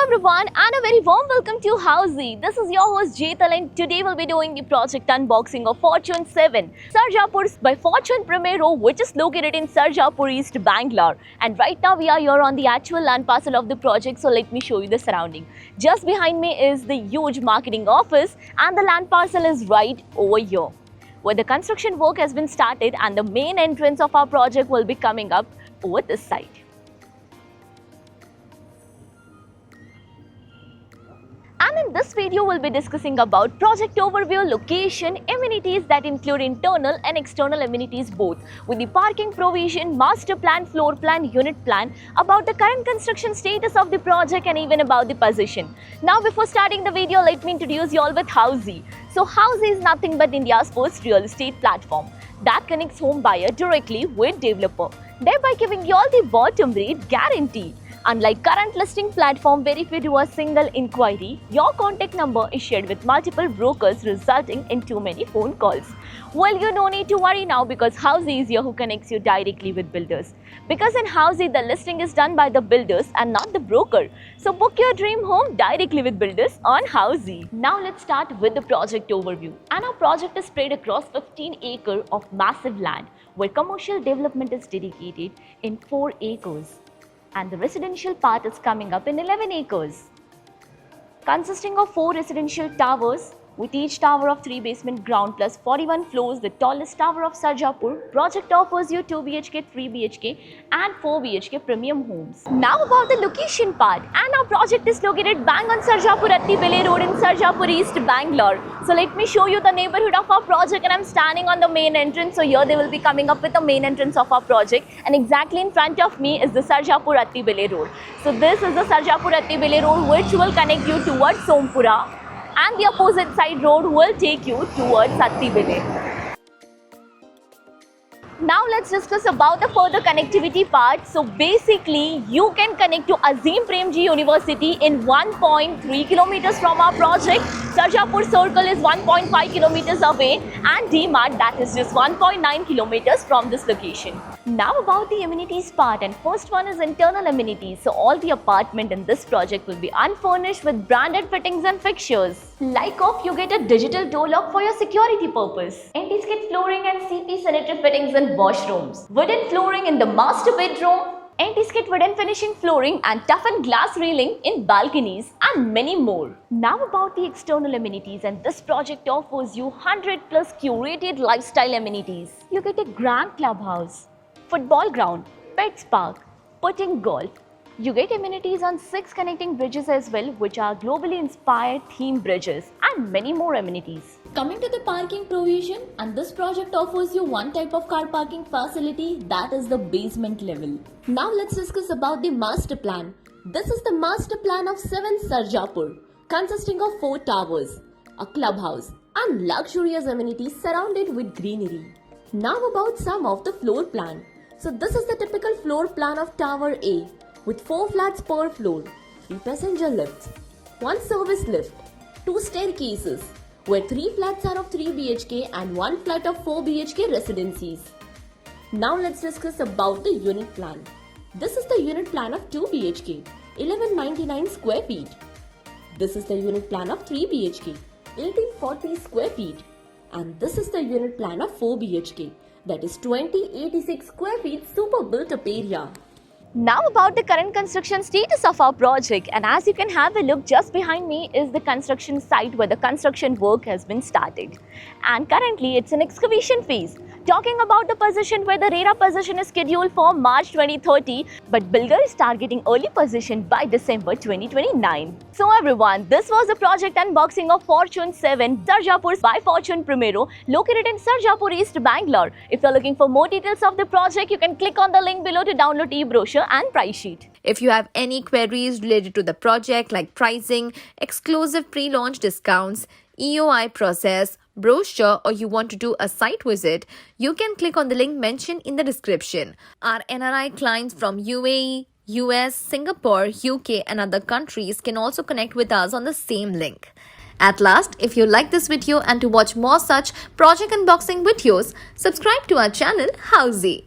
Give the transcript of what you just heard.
everyone and a very warm welcome to Housey. This is your host Jetal and today we'll be doing the project unboxing of Fortune 7 Sarjapur by Fortune Primero, which is located in Sarjapur East, Bangalore. And right now we are here on the actual land parcel of the project, so let me show you the surrounding. Just behind me is the huge marketing office and the land parcel is right over here, where the construction work has been started and the main entrance of our project will be coming up over this side. And in this video, we'll be discussing about project overview, location, amenities that include internal and external amenities both, with the parking provision, master plan, floor plan, unit plan, about the current construction status of the project and even about the position. Now before starting the video, let me introduce you all with Housey. So Housey is nothing but India's first real estate platform that connects home buyer directly with developer, thereby giving you all the bottom rate guarantee. Unlike current listing platform where if you do a single inquiry, your contact number is shared with multiple brokers resulting in too many phone calls. Well, you don't need to worry now because Housey is here who connects you directly with builders. Because in Housey, the listing is done by the builders and not the broker. So book your dream home directly with builders on Housey. Now let's start with the project overview. And our project is spread across 15 acres of massive land where commercial development is dedicated in 4 acres. And the residential part is coming up in 11 acres, consisting of 4 residential towers, with each tower of 3 basement ground plus 41 floors. The tallest tower of Sarjapur project offers you 2 BHK, 3 BHK and 4 BHK premium homes. Now about the location part, and our project is located bang on Sarjapur Attibele Road in Sarjapur East, Bangalore. So let me show you the neighborhood of our project, and I'm standing on the main entrance. So here they will be coming up with the main entrance of our project, and exactly in front of me is the Sarjapur Attibele Road. So this is the Sarjapur Attibele Road which will connect you towards Sompura, and the opposite side road will take you towards Attibele. Now let's discuss about the further connectivity part. So basically you can connect to Azim Premji University in 1.3 kilometers from our project. Sarjapur Circle is 1.5 kilometers away and DMart, that is just 1.9 kilometers from this location. Now about the amenities part, and first one is internal amenities. So all the apartment in this project will be unfurnished with branded fittings and fixtures. Like of you get a digital door lock for your security purpose, anti-skid flooring and CP sanitary fittings in washrooms, wooden flooring in the master bedroom, anti-skid wooden finishing flooring and toughened glass railing in balconies, and many more. Now about the external amenities, and this project offers you 100 plus curated lifestyle amenities. You get a grand clubhouse, football ground, pets park, putting golf. You get amenities on 6 connecting bridges as well, which are globally inspired theme bridges, and many more amenities. Coming to the parking provision, and this project offers you one type of car parking facility, that is the basement level. Now let's discuss about the master plan. This is the master plan of 7 Sarjapur, consisting of 4 towers, a clubhouse and luxurious amenities surrounded with greenery. Now about some of the floor plan. So this is the typical floor plan of Tower A, with 4 flats per floor, 3 passenger lifts, 1 service lift, 2 staircases, where 3 flats are of 3 BHK and 1 flat of 4 BHK residencies. Now let's discuss about the unit plan. This is the unit plan of 2 BHK, 1199 square feet. This is the unit plan of 3 BHK, 1840 square feet. And this is the unit plan of 4 BHK, that is 2086 square feet super built up area. Now about the current construction status of our project, and as you can have a look, just behind me is the construction site where the construction work has been started, and currently it's in excavation phase. Talking about the position, where the RERA position is scheduled for March 2030, but builder is targeting early position by December 2029. So everyone, this was the project unboxing of Fortune 7 Sarjapur by Fortune Primero, located in Sarjapur East, Bangalore. If you're looking for more details of the project, you can click on the link below to download e-brochure and price sheet. If you have any queries related to the project like pricing, exclusive pre-launch discounts, EOI process, brochure, or you want to do a site visit, you can click on the link mentioned in the description. Our NRI clients from UAE, US, Singapore, UK and other countries can also connect with us on the same link. At last, if you like this video and to watch more such project unboxing videos, subscribe to our channel Housey.